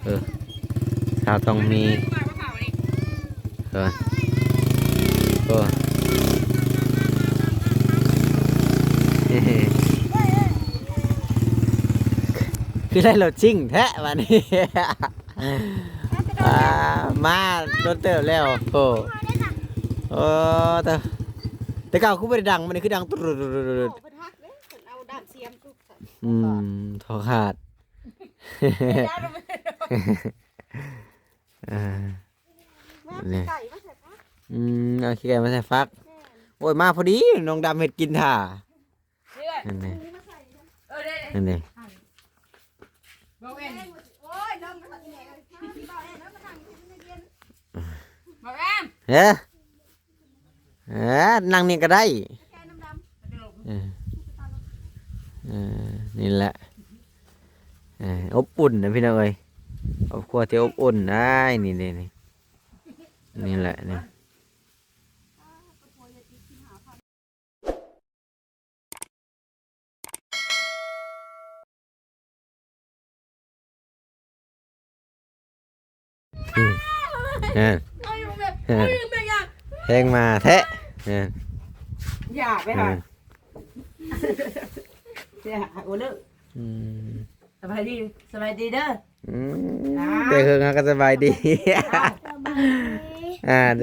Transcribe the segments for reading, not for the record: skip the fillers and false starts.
เออสาวต้องมีเออโอ้คือได้รถชิ่งแท้วันนี้ มาโดนเติบแล้วโอ้โอ้แต่เก่าคือไม่ได้ดังมันนี่คือดังตุ๊ดทอขาดเนี่ยเอาขี้ไก่มาใส่ฟักโอ้ยมาพอดีน้องดำเห็ดกินถ่านั่นเลยนั่นเลยเฮ้นั่งนี่ก็ได้นี่แหละอบอุ่นนะพี่น้องเอ้ยครอบครัวที่อบอุ่นได้นี่นี่แหละนี่เพลงมาแทะอยากไปค่ะอยากโอ้เลิกสบายดีเด้อเด็กคือเขาก็สบายดี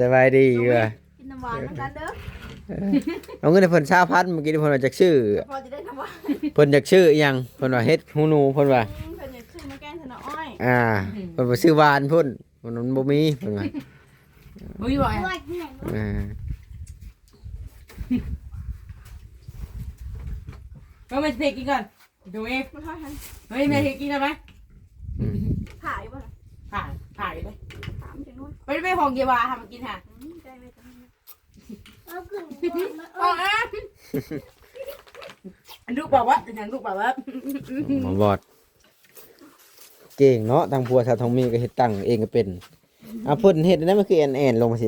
สบายดีว่ะกินน้ำหวานกันเด้อเอาเงินในเพิ่น1,000เมื่อกี้เพิ่นว่าจากชื่อพอจะได้น้ำหวานเพิ่นจากชื่อยังเพิ่นว่าเฮ็ดฮูนูเพิ่นว่าเพิ่นอยากซื้อมาแกงถนออ้อยเพิ่นว่าซื้อหวานพุ่นมันบ่มีเพิ่นว่าบ่มีบ่ก็มาเทกินก่อนดูเองเฮ้ยแม่เทกินได้ไหมถ่ายป่ะถ่ายเลยถามจริงด้วยไปห้องเยวาทำมากินค่ะลูกบอกว่าอย่างลูกบอกว่าหมอบอดเก่งเนาะทางพัวชาวทองมีก็เฮ็ดตั้งเองก็เป็นเพิ่นเฮ็ดได้มันคือแอนลงมาสิ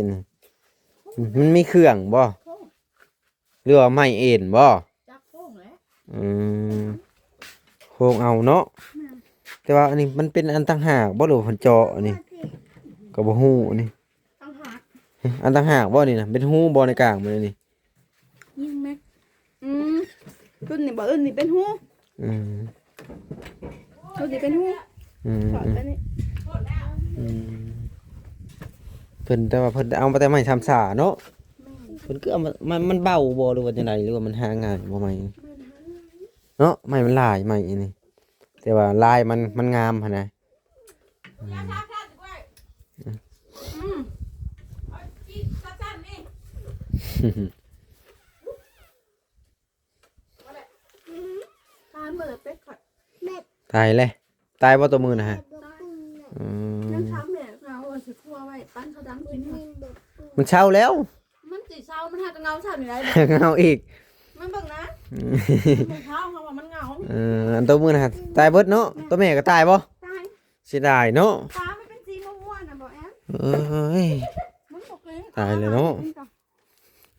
มันมีเครื่องบ่หรือว่าไม้เอ็นบ่จักโค้งเลยโค้งเอาเนาะแต่ว่าอันนี้มันเป็นอันต่างหากบ่หรือเพิ่นเจาะอันนี้ก็บ่ฮู้อันนี้ต่างหากอันต่างหากบ่นี่นะเป็นหูบ่ในกลางมันนี่ยิงแม็กรุ่นนี่บ่รุ่นนี่เป็นหูรุ่นนี่เป็นหูถอดไปนี่เพิ่นแต่ว่าเพิ่นเอามาแต่ไม้ทำสาเนาะเพิ่นคือเอามันเบาบ่หรือว่าจังไดหรือว่ามันหาง่ายบ่ไม้เนาะไม้มันลายไม้นี่แต่ว่าลายมันงามหั่นน่ะตายเลยตายบ่ตัวมือนะฮะยังช้ำเนี่ยเราสิคั่วไว้ปั้นเขาดำกินมันเช่าแล้วมันสิเช่ามันหากเงาช้ำอยู่ไหนเงาอีกมันเบิ่งนะมันเช่าเขาว่ามันเงาอันตัวมือนะฮะตายเบิดเนาะตัวแม่ก็ตายบ่ตายเสียดายเนาะตาไม่เป็นสีม่วงๆนะบ่แอมตายเลยเนาะ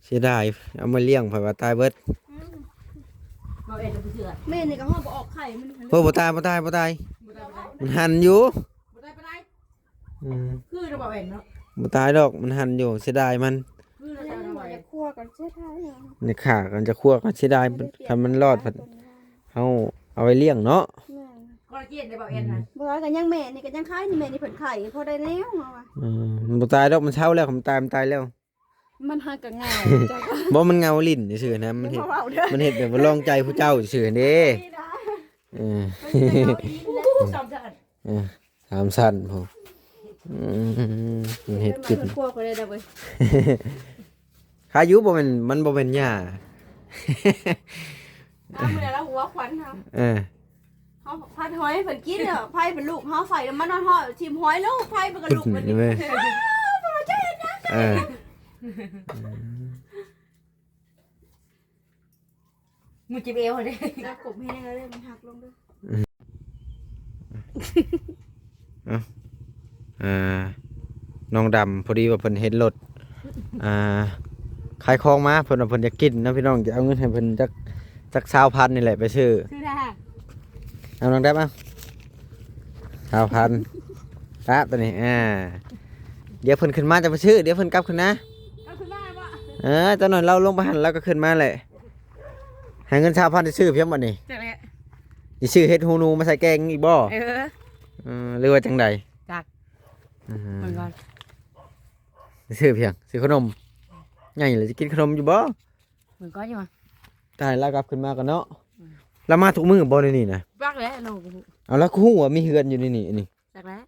เสียดายเอามาเลี้ยงเผื่อว่าตายเบิดแม่นี่ก็ห้องบ่ออกไข่มันบ่ตายมันหันอยู่คือเราบอกเองเนาะบ่ตายดอกมันหันอยู่เสียดายมันคือเราจะคั่วกันเสียดายนี่ขากันจะคั่วกันเสียดายถ้ามันรอดเอาไว้เลี้ยงเนาะก็เกลียดได้บอกเองนะบ่ตายกันยังแม่นี่ก็ยังไข่นี่แม่นี่เพิ่นไข่พอได้แล้วเฮาว่ามันบ่ตายดอกมันเช่าแล้วมันตายแล้วมันหาก็เงาบ่มันเงาลิ้นซื่อๆนะมันเฮ็ดแบบว่าลองใจผู้เจ้าซื่อๆเด้สามสั้นผมเฮ็ดกินขายุบ่เป็นมันบ่เป็นหญ้ามื้อแล้วหัวขวัญครับเฮาพัดหอยเพิ่นกินเด้อไผเป็นลูกเฮาใส่แล้วมันฮอดทิ่มหอยแล้วไผมันก็ลูกมันนี่บ่จะเฮ็ดนะมึงจิบเอวเด้แล้วกบแห้งแล้วเด้มันหักลงเด้อน้องดำพอดีว่าเพิ่นเห็นรถขายของมาเพิ่นว่าเพิ่นอยากกินนะพี่น้องจะเอาเงินให้เพิ่นจัก20,000นี่แหละไปซื้อได้เอาน้องดำเอา20,000 ปะตัวนี้เดี๋ยวเพิ่นขึ้นมาจะไปชื่อเดี๋ยวเพิ่นกลับขึ้นนะ ก็คือได้ปะ ตอนนั้นเราลงไปหันเราก็ขึ้นมาเลยหาเงินชาวพันธุ์ซื้อเพียงบัดนี้ จังเลย สิซื้อเฮ็ดฮูนูมาใส่แกงอีกบ่ หรือว่าจังใด จัก อืม เหมือนกัน ซื้อเพียงซื้อขนมใหญ่เลยจะกินขนมอยู่บ่ เหมือนกันอยู่มั้ง ตายแล้วกลับขึ้นมากันเนาะแล้วมาทุกมื้อบ่ในนี่นะ รักแล้วลูก เอาแล้วฮู้ว่ามีเฮือนอยู่ในนี่นี่ จักแล้ว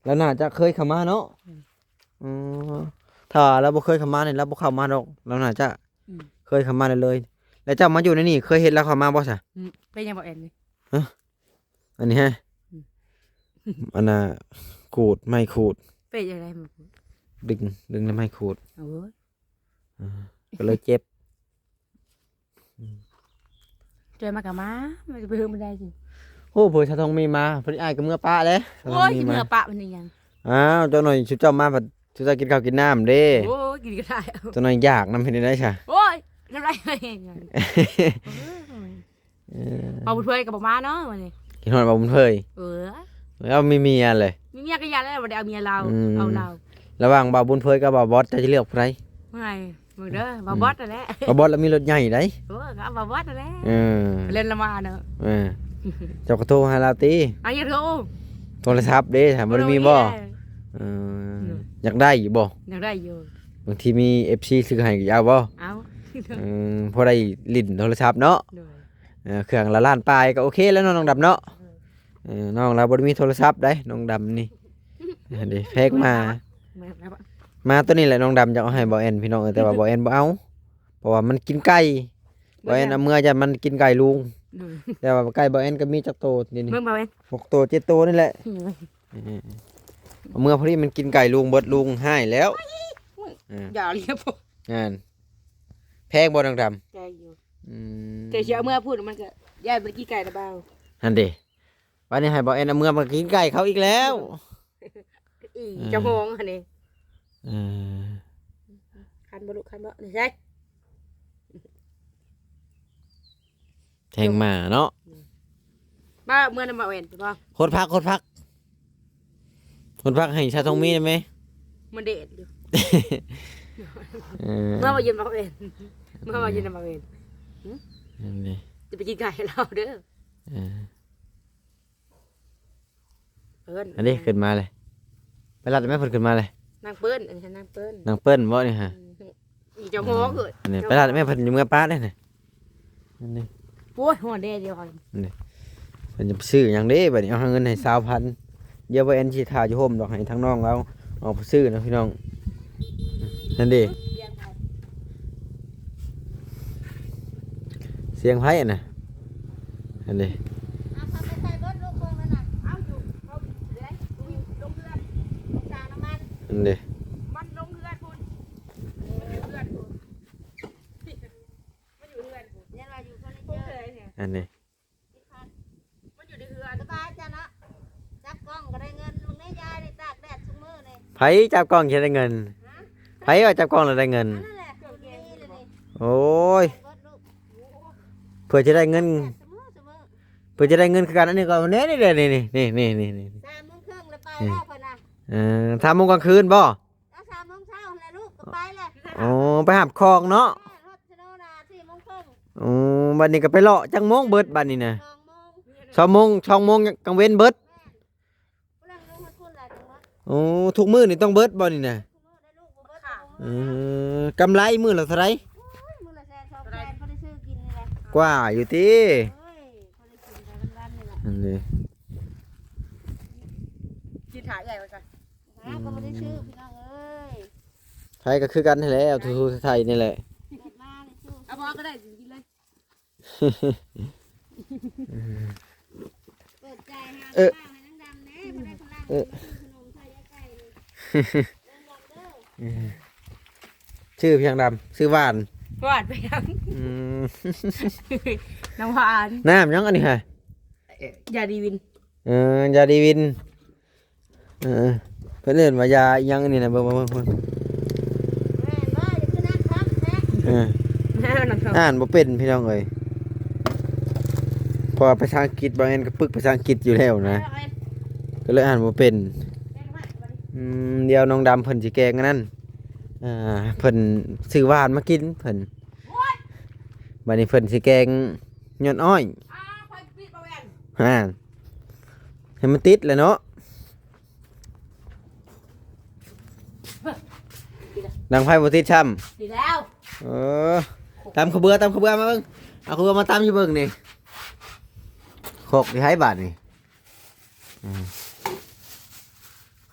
แล้วน่าจะเคยเข้ามาเนาะอ๋อถ้าเราบ่เคยเข้ามาเนี่ยเราบ่เข้ามาดอกเราน่าจะเคยเข้ามาได้เลย แล้วเจ้ามาอยู่ในนี่เคยเห็นแล้วเข้ามาบ่ซะ เป็นยังบอกเอ็นนี่ อันนี้ฮะอันน่ะขูดไม้ขูด เป็นยังไงมึง ดึงแล้วไม้ขูด โอ้ย ก็เลยเจ็บ เจอมากับม้ามันจะไปหื้อมันได้สิ โอ้เผื่อชาทองมีมาเพิ่นอ้ายก็เมื่อป้าเด้ โอ้ยกินเนื้อปะมันยัง อ้าวเจ้าหน่อยชุบเจ้ามาบัดชุบเจ้ากินข้าวกินน้ำเด้ โอ้ยกินก็ได้ เจ้าหน่อยอยากนำเพิ่นได้ซะ โอ้ยน้ำลายเองมาบุญเพื่อนกับบ่มาเนาะวันนี้ กินฮอดบ่บุญเพยแล้วมีเมียเลย มีเมียก็ยันแล้วบ่ได้เอาเมียเราเอาเรา ระหว่างบ่าวบุญเพยกับบ่าวบอสเจะเลือกผู้ใด ไม่มึงเด้อบ่บอสนั่นแหละ บ่าวบอสแล้วมีรถใหญ่ได้ โอ้ยก็บ่บอสนั่นแหละ เออ เล่นละมาเนาะ เออเจ้าก็โทรหาเราติ อันนี้โทร โทรศัพท์เด้ถามบ่ได้มีบ่เอออยากได้อยู่บ่ ยังได้อยู่ บางทีมี FC ซื้อให้ก็เอาบ่ เอา พอได้ลิ้นโทรศัพท์เนาะ โดย เครื่องละล้านปลายก็โอเคแล้วเนาะน้องดำเนาะน้องเราบ่ได้มีโทรศัพท์ได้น้องดำนี่เดี๋ยวแพกมาตัวนี้แหละน้องดำจะเอาให้บ่แอนพี่น้องแต่ว่าบ่แอนบ่เอาเพราะว่ามันกินไก่บ่แอนเอาเมื่อจะมันกินไก่ลุงแต่ว่าไก่บ่แอนก็มีจักโตนี่ เมื่อบ่เว้น 6โต7โตนี่แหละเอาเมื่อพอดีมันกินไก่ลุงเบิดลุงให้แล้ว อย่าเรียกผม งานแพงบ่น้องดำ ใจอยู่แต่เช้าเมื่อพูดมันก็ย่าเมื่อกี้ไก่ตะเบา นั่นดิวันนี้ให้บ่แอนเอาเมื่อมากินไก่เขาอีกแล้ว อีจะงงอันนี้ เออ คันบ่ลูกคันบ่นี่ใช่ แทงหมาเนาะ มาเมื่อนำบ่เว้นบ่ โคตรพักให้ชาทองมีได้ไหม มันเด็ดอยู่ เออ เมื่อมายืนบ่เว้นเมื่อมายืนนำบ่เว้น นั่นดิ จะไปกินไก่เราเด้อ เออ เปิ้น อันนี้ขึ้นมาเลยไปรัดแม่เพิ่นขึ้นมาเลย นางเปิ้นอันนี้นางเปิ้น นางเปิ้นบ่นี่ฮะ อีจะงงเกิด อันนี้ไปรัดแม่เพิ่นอยู่เมื่อป้าได้น่ะอันนี้ โอ้ยหัวแดงเดียวกัน เพิ่นจะไปซื้อหยังเด้บัดนี้เอาเงินให้20,000เดี๋ยวบ่แอนสิถ่ายอยู่โฮมดอกให้ทั้งน้องเราเอาไปซื้อนะพี่น้องนั่นดิเสียงไผอ่ะน่ะนั่นดิ เอาไปใส่เบิดลูกเบิ่งนั่นน่ะเอาอยู่เอาเด้ลงเรือนลงกลางน้ำมัน นั่นดิ มันลงเรือนคุณมันอยู่เรือนคุณมันอยู่เรือนคุณยังไงอยู่คนละเจอเนี่ย อันนี้ มันอยู่ในเรือน สบายจ้ะเนาะจับกล้องก็ได้เงินมึงได้ยายได้ตากแดดชุมมือนี่ ไผจับกล้องจะได้เงินไผว่าจับกล้องแล้วได้เงิน นั่นแหละคนนี้เลยนี่ โอ้ย เบิดลูก เพื่อจะได้เงิน ชุมมือ เพื่อจะได้เงินคือการอันนี้ก็นี่นี่นี่นี่นี่นี่นี่ 3:30แล้วไปแล้วพ่อนะ ทำโมงกลางคืนบ่ เอา3:00เช้าแล้วลูกก็ไปแล้ว อ๋อไปหาบคลองเนาะ รถชะโนนา4:30 อ๋อบัดนี้ก็ไปเลาะจังโมงเบิดบัดนี้นะ 2:00 2 โมงกลางเว้นเบิด ผู้ลังลงมาคุณล่ะจังหวะ อ๋อทุกมื้อนี่ต้องเบิดบ่นี่นะ ชุมมือได้ลูกบ่เบิดก็บ่ กำไรมื้อละเท่าไหร่ มื้อละแสน2แสนพอได้ซื้อกินนี่แหละ กว่าอยู่ติ เอ้ยพอได้กินได้วันๆนี่แหละ อันนี้ กินถ่ายใหญ่ไปก่อน หาก็บ่ได้ซื้อพี่น้องเอ้ย ไทยก็คือกันนั่นแหละทุกๆไทยนี่แหละ เกิดมาได้ซื้อ เอาบอกก็ได้กินเลย เปิดใจหาข้าวให้นางดำแน่บ่ได้คนล่างซื้อขนมไทยไก่นี่เด้อ ชื่อเพียงดำชื่อหวาน หวานไปยังน้ำหวาน น้ำยังอันนี้ฮะ ยาดีวิน ยาดีวินเพื่อนเล่นว่ายายังอันนี้นะเบิ่ง แม่นว่าอย่าคือนั่งทำแท้ แม่หนังทอง อ่านบ่เป็นพี่น้องเอ้ยเพอภาษาอังกฤษบางอันก็ปึกภาษาอังกฤษอยู่แล้วนะก็เลยอ่านบ่เป็น แม่นว่า เดี๋ยวน้องดำเพิ่นสิแกงอันนั้นเพิ่นซื้อหวานมากินเพิ่นบัดนี้เพิ่นสิแกงยอดอ้อย ไฟปิดบ่แม่น ให้มันติดแหละเนาะดังไฟบ่ติดช้ำ ดีแล้ว ตำขาวเบือมาเบิ่งเอาขาวเบือมาตำอยู่เบิ่งนี่โคกที่ให้บาทนี่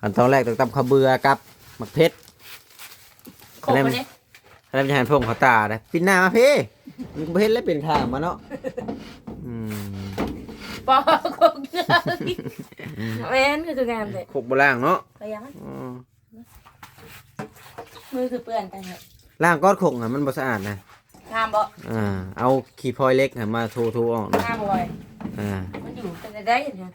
ขั้นตอนแรกต้องตำขาวเบือกับหมักเพชร โคกมาดิ แล้วจะหันพงเขาตาได้ปิดหน้ามาพี่มันเพชรแล้วเป็นข้างมาเนาะ ปอโคกเกลือแม่นคืองามเลย โคกบ่ล่างเนาะ ไปยังมือคือเปื้อนกันเหรอ ล่างก้อนโคกน่ะมันบ่สะอาดนะ งามบ่ เอาขี้พลอยเล็กน่ะมาทูออกนะ งามบ่อย อ่า มันอยู่กันได้ยังไง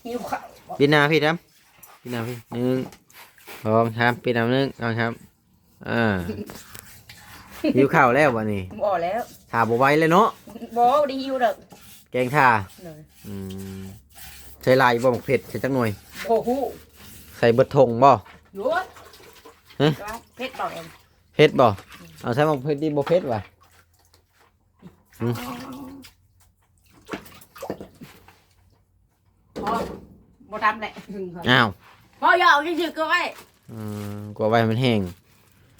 หิวข้าวบ่ ปิดหน้าพี่ครับปิดหน้าพี่1 2 3ปิดหน้า1 2 3หิวข้าวแล้วบ่นี่ บ่แล้ว ถ่าบ่ไหวเลยเนาะ บ่ได้หิวดอก แกงถ่า เลย ใส่ลายบ่หมกเผ็ดใส่จักหน่วย โอ้โห ใส่เบิดทงบ่ หยุดเพชรบอกเอง เผ็ดบ่เอาใส่หมกเผ็ดดีบ่เผ็ดว่ะ พอบ่ทำแหละ อ้าว พออย่าเอาชื่อก็ไว้ กลัวไว้มันแห้ง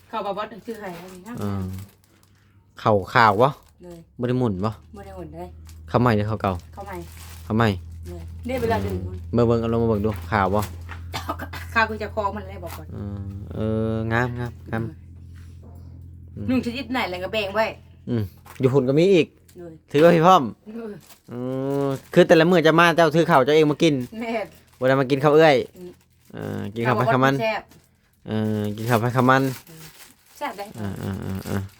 เขาบอกว่าชื่อใครอะไรนะ ข้าวขาวบ่ เลย บ่ได้หมุนบ่ ไม่ได้หมดเลย ข้าวใหม่หรือข้าวเก่า เข้าใหม่ ข้าวใหม่ เลยเรียกเวลาดึง เบิ่งเอาลงมาเบิ่งดูขาวบ่ ข้าวกูจะคล้องมันเลยบอกก่อน งาม นุ่งชนิดไหนอะไรก็แบ่งไว้ อยู่หุ่นก็มีอีก เลย ถือว่าพี่พร้อมคือแต่ละมื้อจะมาเจ้าถือข้าวเจ้าเองมากิน แม่ บ่ได้มากินข้าวเอื้อยกินข้าวไปข้าวมัน แซ่บ กินข้าวไปข้าวมัน แซ่บได้ อ่า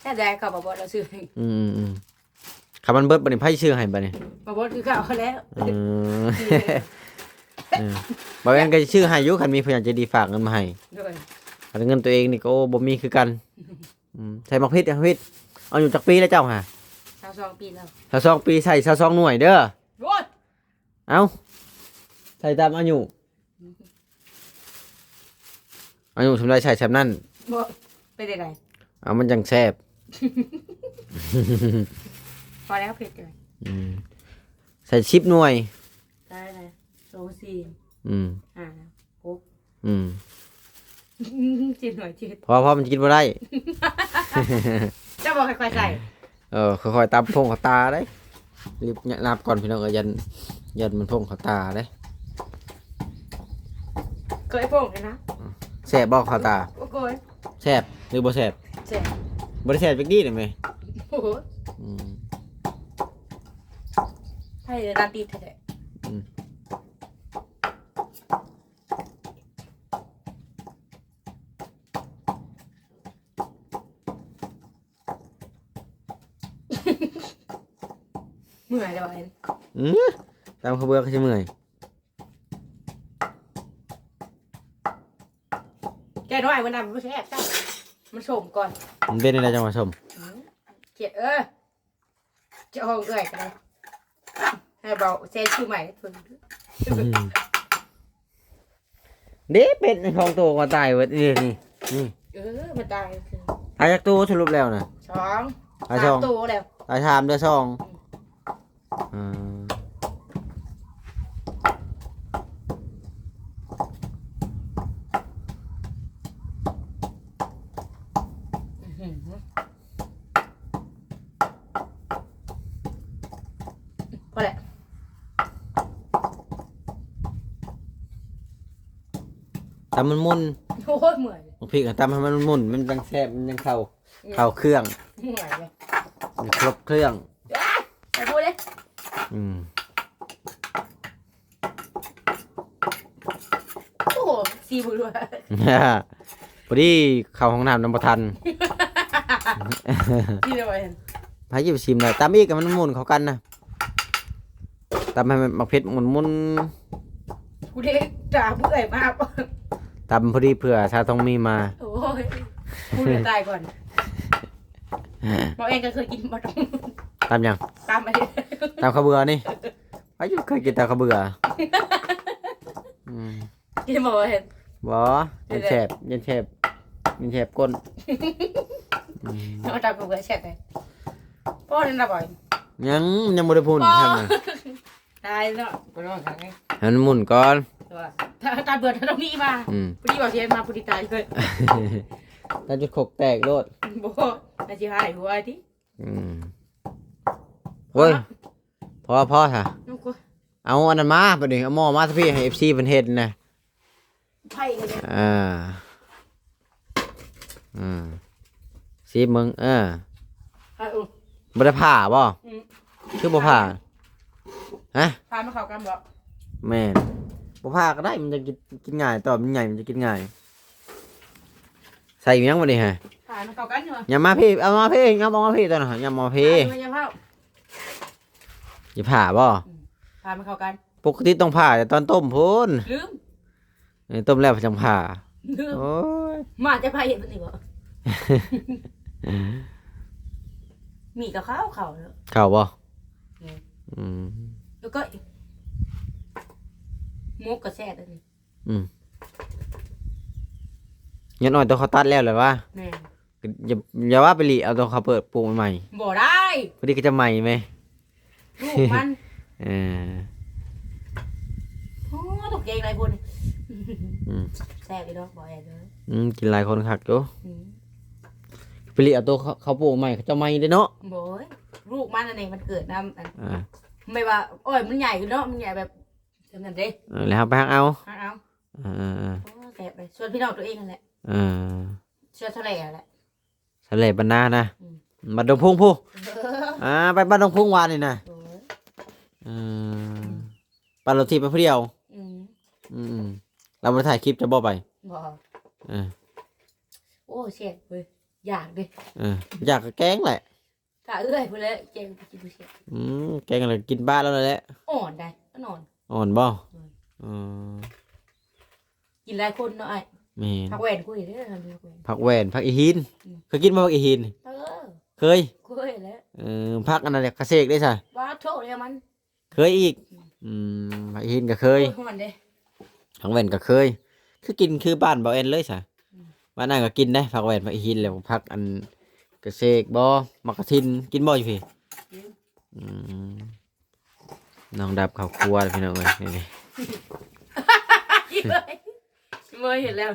แซ่บได้เขาบอกว่าเราซื้อ ข้าวมันเบิดบัดนี้ไผชื่อให้บัดนี้ บอกว่าคือข้าวเขาแล้ว บอกงั้นก็ชื่อให้อยู่คันมีผู้ใหญ่ใจดีฝากเงินมาให้ เลย คันเงินตัวเองนี่ก็บ่มีคือกันใส่หมักพริกเอาอยู่จักปีแล้วเจ้าฮะ 22 ปีแล้ว ถ้า2 ปีใส่22หน่วยเด้อ โว้ย เอาใส่ตามอายุสำไรใส่แซมนั่น บ่ไปได้ไร เอามันจังแซ่บ พอแล้วเผ็ดเลย ใส่10หน่วย ได้เลยโซซีปุ๊บจิตหน่อยจิต เพราะมันกินบ่ได้ จะบอกค่อยๆใส่ ค่อยๆตำพงเขาตาได้รีบนับก่อนพี่น้องก็ยันมันพงเขาตาได้ เคยโป่งเลยนะ แซ่บบ่เขาตา โอ้โห แซ่บหรือบ่แซ่บ เจ็บ บ่ได้แซ่บจักดีได้ไหม โอ้โหให้ร้านตีเถอะเมื่อยเลย ตามขบวนเขาจะเมื่อย แกน้อยมันดำมันแซ่บจ้ะมันชมก่อน มันเป็นอะไรจังหวะชม เกลียดจะห้องเอื่อยกันเลยให้เบาเซนชื่อใหม่ทุน เด้เป็ดในของตัวก็ตายเว้ยนี่มันตาย ตายจากตัวสรุปแล้วนะ 2 ตายสอง 3ตัวแล้ว ตายชามเดือซองพอแหละ ตำมันมุน โอ้ยเมื่อย พริกตำให้มันมุนมันยังแซ่บมันยังเข้าเครื่อง เมื่อยเลย มันครบเครื่อง ไปพูดเลยโอ้โหซีบุด้วย พอดีเข้าห้องน้ำน้ำประทัน ที่เดียวเอง พายยิบชิมหน่อยตำอีกกับมันมุนเข้ากันนะตำให้มันเผ็ดมุน กูเด็กจ่าเมื่อยมาก ตำพอดีเผื่อชาต้องมีมา โอ้ยกูเลยตายก่อนบอกเองก็เคยกินมาตรง ตำยัง ตามไปเลย ตำข้าวเบื่อนี่ อายุเคยกินแต่ข้าวเบื่ออืม กินบ่เห็น บ่เย็นแฉบเย็นแฉบเย็นแฉบก้นอืม เอาตากูก็แซ่บไปพ่อนั่นน่ะบ่อย ยังบ่ได้พูนทำน่ะ ตายเนาะบ่นอนข้างไง ให้มันหมุนก่อน ตัวถ้าตาเบื่อถ้าต้องมีมา อืม พอดีบ่เสียมาพอดีตายเลย ถ้าจะขกแตกโลด บ่น่าสิหายหัวติ อืมโอ้ยพอค่ะ น้องกู เอาอันนั้นมาบัดนี้เอาหม้อมาซะพี่ให้ FC เพิ่นเฮ็ดนะ ไผ่เลยเนี่ย อ่าสิมึงไผ่บ่ได้ผ่าบ่ อืม คือบ่ผ่าฮะ พามาเข้ากันบ่ แม่นบ่ผ่าก็ได้มันจะกินง่ายตอบมันใหญ่มันจะกินง่าย ใส่อีหยังบ่นี่ฮะ พามาเข้ากันเหรอ อย่ามาพี่เอามาพี่เอามาพี่ตัวน่ะอย่ามาพี่ มันยังเข้า อย่าผ่าบ่ พามาเข้ากัน ปกติต้องผ่าแต่ตอนต้มพูน ลืม ต้มแล้วจังผ่า ลืม โอ้ย มาจะพาเห็นมันนี่บ่มีกับข้าวเขาเนาะ เข้าบ่ อืม อืม แล้วก็มุกกับแซ่ตัวนี้ ยันอ่อยตัวเขาตัดแล้วเลยว่า แม่ อย่าว่าไปหลีเอาตัวเขาเปิดปลูกใหม่ บ่ได้ พอดีก็จะใหม่ไหม ลูกมัน เออ โอ้ตกใจอะไรพุ่น อืม แซ่บอีดอกบ่แย่เลย กินหลายคนคักอยู่ อืม ไปหลีเอาตัวเขาปลูกใหม่เขาจะใหม่เด้อเนาะ บ่ยลูกมันอันนี้มันเกิดน้ำอัน อ่า ไม่ว่าโอ้ยมันใหญ่ขึ้นเนาะมันใหญ่แบบเท่านั้นเด้ แล้วไปหักเอา เอา เออ โอ้แซ่บเลยชวนพี่น้องตัวเองนั่นแหละ เออ ชวนเท่าไหร่อะแหละ สะเลบรรณานะ อืม บัดดงพุ่งผู้ เออ ไปบ้านดงพุ่งวานนี่นะ โอ้ย เออปั่นรถทีไปผู้เดียว อืม เรามาถ่ายคลิปจะบ่ไป บ่ เออ โอ้แซ่บเว้ยอยากเด้ อยากแกงแหละ กะเอ้ยพุ่นแล้วเจ๊ไปกินผู้เชี่ยว แกงอะไรกินบ้านแล้วแหละ อ่อนได้ก็นอน อ่อนบ่ อืม อืม กินหลายคนเนาะไอ้ แม่น ผักแหวนคุยเด้อทำผักแหวน ผักแหวนผักอีหิน อืม เคยกินบ่ผักอีหิน เออ เคย คุยแล้ว ผักอันนั้นเนี่ยกระเสกได้ใช่ ว่าโทษเลยมัน เคยอีกผักอีหินก็เคย โอ้มันเด้ ผักแหวนก็เคย คือกินคือบ้านบ่เอ็นเลยใช่บ้านนั่นก็กินได้ผักแหวนผักอีหินแล้วผักอันกระเสกบ่มักกะทินกินบ่อยู่พี่น้องดับข้าวครัวพี่น้องเอ้ยนี่ กินเลยเมื่อเห็นแล้ว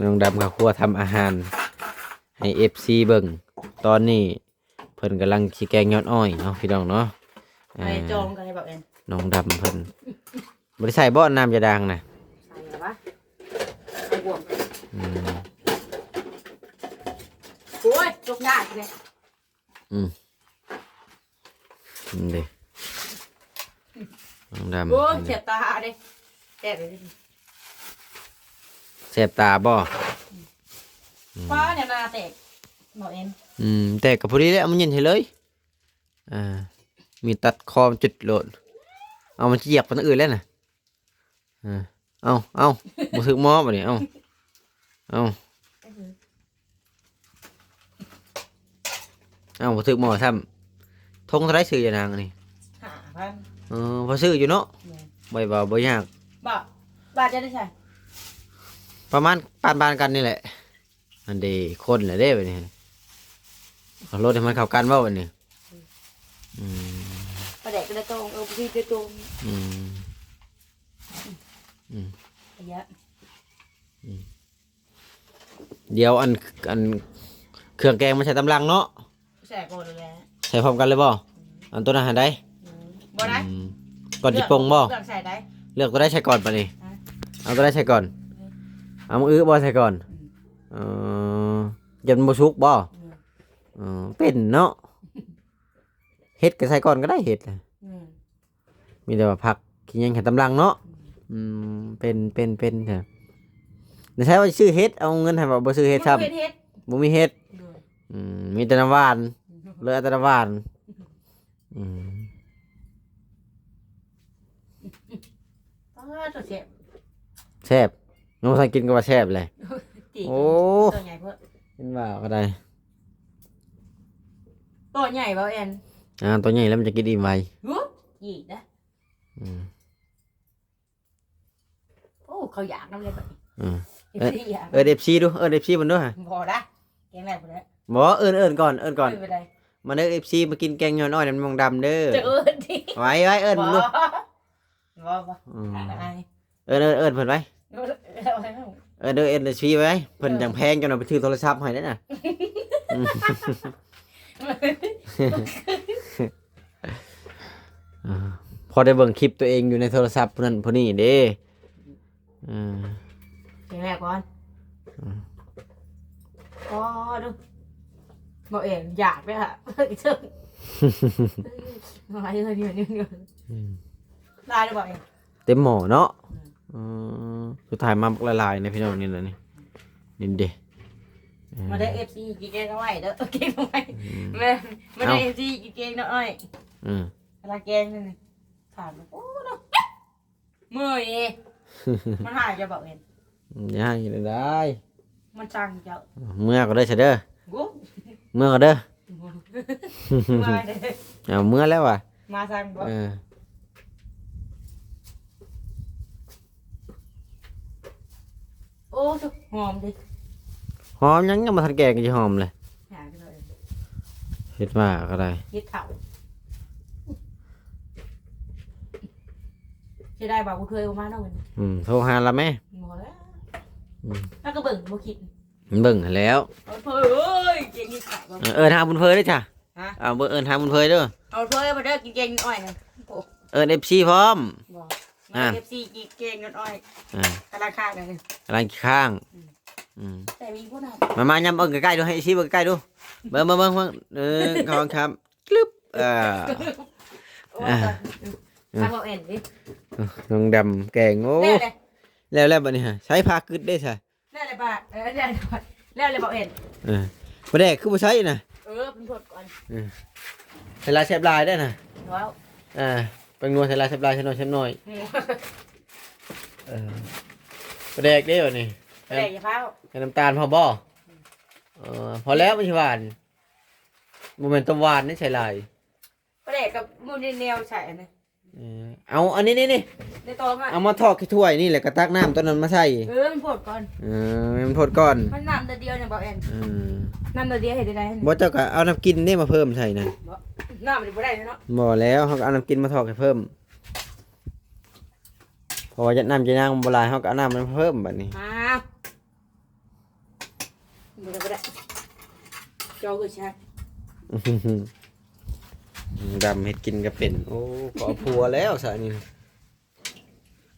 น้องดำข้าวครัวทำอาหารให้ FC เบิ่งตอนนี้เพิ่นกำลังสิแกงยอดอ้อยเนาะพี่น้องเนาะ ไปจองกันเลยบอกเอ็น น้องดำเพิ่นบ่ได้ใส่บ่น้ำยาด่างนะ ใส่หรอวะใส่บวม อืม โอ้ยจกยากเลย นี่เด้น้องดำ โอ้ยเจ็บตาเด้แซ่บเลย แสบตาบ่ ฟ้าเนี่ยนาแตกบอกเอ็น แต่ก็พอดีแล้วเอามันเย็นให้เลยมีตัดคอมจุดโหลดเอามันสิเหยียบคนอื่นแล้วน่ะเอาบ่ถึกหม้อบัดนี้เอาบ่ถึกหม้อซ้ำทงเท่าไรซื้อยานางอันนี้ 5,000 พอซื้ออยู่เนาะบ่ยาก บ่บาทจะได้ใช่ ประมาณปานกันนี่แหละอันเดคนแหละเด้บัดนี้เอารถให้มันเข้ากันบ่บัดนี้ ประเด็กก็ได้ตรงพี่ได้ตรง ระยะ เดี๋ยวอันเครื่องแกงมันใส่ตำลังเนาะ ใส่ก่อนเลยแหละ ใส่พร้อมกันเลยบ่อันตัวอาหารได้ บ่ได้ ก่อนจิปงบ่ เลือกใส่ได้ เลือกตัวได้ใส่ก่อนปะนี่เอาตัวได้ใส่ก่อนเอามือบ่ใส่ก่อนยันบ่สุกบ่เป็นเนาะเฮ็ดก็ใส่ก่อนก็ได้เฮ็ดแหละมีแต่ว่าผักกินยังแค่ตำลังเนาะเป็นเถอะเดี๋ยวใช้ว่าซื้อเฮ็ดเอาเงินให้บ่ซื้อเฮ็ดซ้ำ เฮ็ด บ่มีเฮ็ดมีแต่น้ำหวานเหลือแต่น้ำหวาน ตัวเจ็บ แซ่บน้องสังกินก็ว่าแซ่บเลย ตี โอ้ ตัวใหญ่เพิ่ม เห็นว่าก็ได้ ตัวใหญ่เปล่าแอน ตัวใหญ่แล้วมันจะกินอิ่มไว รู้อีกนะ อืม โอ้เขาอยากน้ำเลยแบบนี้ อืม เอฟซีอยาก FC ดูFC มันด้วย พอละแกงแรกพอละ บ่ก่อนก่อน ไม่เป็นไร มาเด้อ FC มากินแกงย้อนอ้อยน้ำมองดำเด้อ จะเอิญดิ ไว้เอิ้น บ่ ดู บ่ อืม อะไร เอิ้นเพิ่นไว้เด้อ FC ไว้เพิ่นจังแพงจนเอาไปซื้อโทรศัพท์ให้ได้น่ะอืมพอได้เบิ่งคลิปตัวเองอยู่ในโทรศัพท์ผู้นั้นผู้นี้เด้อืม แกงแรกก่อนอ๋อดูบอกเองอยากไปค่ะอีกเชิงอะไรเลยเนี่ยได้หรือเปล่าเอง เต็มหม้อเนาะสุดท้ายมาละลายในพี่น้องนี่แหละนี่เด้ มาได้เอฟซีกินเกงน้อยเด้อเกงน้อยแม่มาได้เอฟซีกินเกงน้อย อืม เวลาแกงนี่ถามโอ้เนาะเมื่อยมันหายจะบอกเอง ย่างได้ มันจังเจ้า เมื่อก็ได้เสยเด้อ กู เมื่อก็เด้อ มาเด้อ เอาเมื่อแล้วว่ะ มาสั่งบ่ เออ โอ้สุหอมดิ หอมยังมาทันแกงก็จะหอมเลย หาไปเลย เฮ็ดว่าก็ได้ ยึดเข่าจะได้บอกกูเคยมาเนาะมัน โทรหาละแม่ หมดแล้วแล้วก็เบิ่งบ่คิด มันเบิ่งให้แล้ว เอาเพิ่นเอ้ยเก่งนี่ขาบ่ หาบุญเพยด้วยจ้ะ ฮะ เอาหาบุญเพยเด้อ เอาเพิ่นมาเด้อกินเก่งอ้อยนะโอ้ FC พร้อม บ่ อ่า เอฟซีกินเก่งอ้อย อ่าก ำลังข้างเลย อะไรข้างแต่มีผู้นำ มายำเบิ่งใกล้ๆดูให้ชี้เบิ่งใกล้ดูเบิ่งขอบคุณครับกลึบโอ้ยทางเราเอ็นดิ น้องดำแกงโอ้ เล่เลย แล้วบัดนี้ฮะใช้ผ้ากึดได้ซะ เล่เลยป่ะเล่เลยเล่เลยบอกเอ็น บ่ได้คือบ่ใช้น่ะ เป็นผดก่อน เวลาแซ่บลายได้น่ะ ว้าว เป็นนัวใส่ลายแซ่บลายใส่น้อยบ่แดกเด้บัดนี้ แต่อย่าเผา ใส่น้ำตาลพอบ่พอแล้วบ่สิหวานบ่แม่นต้มหวานนี่ใส่ลาย ประเด็กกับมูนแนวใส่นะ เอาอันนี้นี่ ในตองอ่ะ เอามาทอกที่ถ้วยนี่แหละก็ตักน้ำต้นนั้นมาใส่ มันผดก่อน มันพดก่อน มันน้ำเดียวเนี่ยบอกเอ็นน้ำเดียวเห็นได้ บ่เจ้าก็เอาน้ำกินนี่มาเพิ่มใส่นะ น้ำมันไม่ได้เนาะ บ่แล้วเฮาก็เอาน้ำกินมาทอกให้เพิ่มเพราะว่าน้ำจะย่างบ่หลายเฮาก็เอาน้ำมันเพิ่มบัดนี้ มาไม่ได้จอคือชัก ดำเฮ็ดกินก็เป็นโอ้ขอผัวแล้วซะนี่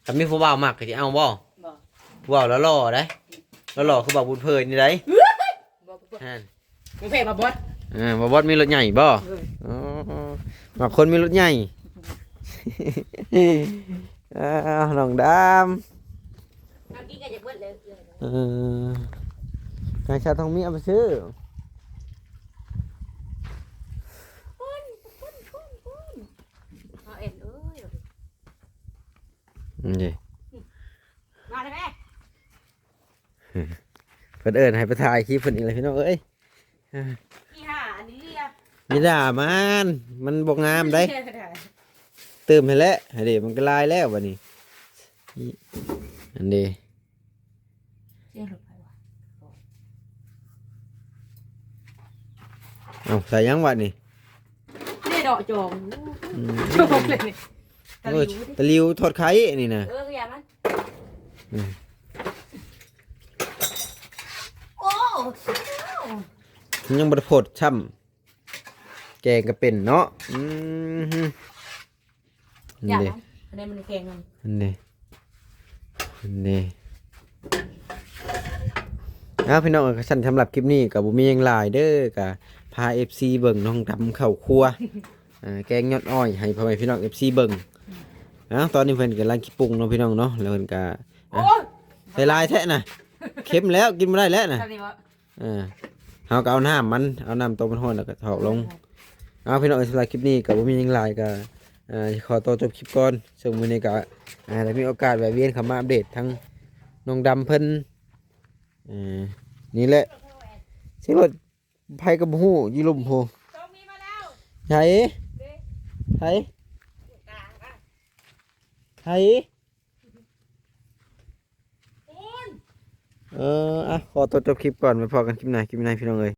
ถ้ามีผู้บ่าวมักก็สิเอาบ่ บอก ผู้บ่าวแล้วหล่อได้แล้วหล่อคือบ่าวบุญเพยนี่ได้ บอก อ่า มึงเพ่มาบด บ่บอดมีรถใหญ่บ่อ๋อมักคนมีรถใหญ่ น้องดำ น้ำกินกันจะเบิดเลย นายชาทองมีเอาไปซื้อ เอาเอ็นเอ้ย นี่ มาเลยแม่ เพิ่นเอิ้นให้ไปถ่ายคลิปเพิ่นอีกเลยพี่น้องเอ้ย ที่ห้าอันนี้เรียก อย่าด่ามันบ่งามได้เติมให้แล้วให้เด้มันก็ลายแล้วบัดนี้อันนี้ เรียกหลุดไปว่ะ เอาใส่ยังวะนี่ นี่ดอกจง อืม จงเลยนี่ตะ โอ้ย ลิวดิ ตะหลิวทอดไข่นี่นะ ก็อย่ามันโอ้ ยังบ่ได้โพดช่ำแกงก็เป็นเนาะอย่า อันนี้ มันอันนี้มันแข็งมัน อันนี้พี่น้องฉันสำหรับคลิปนี้กับบุมีหยังหลายเด้อกับพา FC เบิ่งน้องดำเข้าครัวแกงยอดอ้อยให้พ่อแม่พี่น้อง FC เบิ่งตอนนี้เพิ่นกำลังคิดปรุงเนาะพี่น้องเนาะแล้วเพิ่นก็ โอ้ย ใส่ลายแท้น่ะเค็มแล้วกินบ่ได้แล้วน่ะ ตะลิวอ่ะ เฮาก็เอาน้ำต้มมันร้อนแล้วก็ถอกลงพี่น้องสำหรับคลิปนี้กับบุมีหยังหลายก็ขอตัวจบคลิปก่อนซึ่งมื้อนี้ก็ได้มีโอกาสแวะเวียนเข้ามาอัปเดตทั้งน้องดำเพิ่นนี่แหละเสียงรถไผกับฮู้อยู่ลมโพ ต้องมีมาแล้ว ใหญ่ ไทยไทยอ่ะขอตัวจบคลิปก่อนไปพอกันคลิปไหนพี่น้องเอ้ย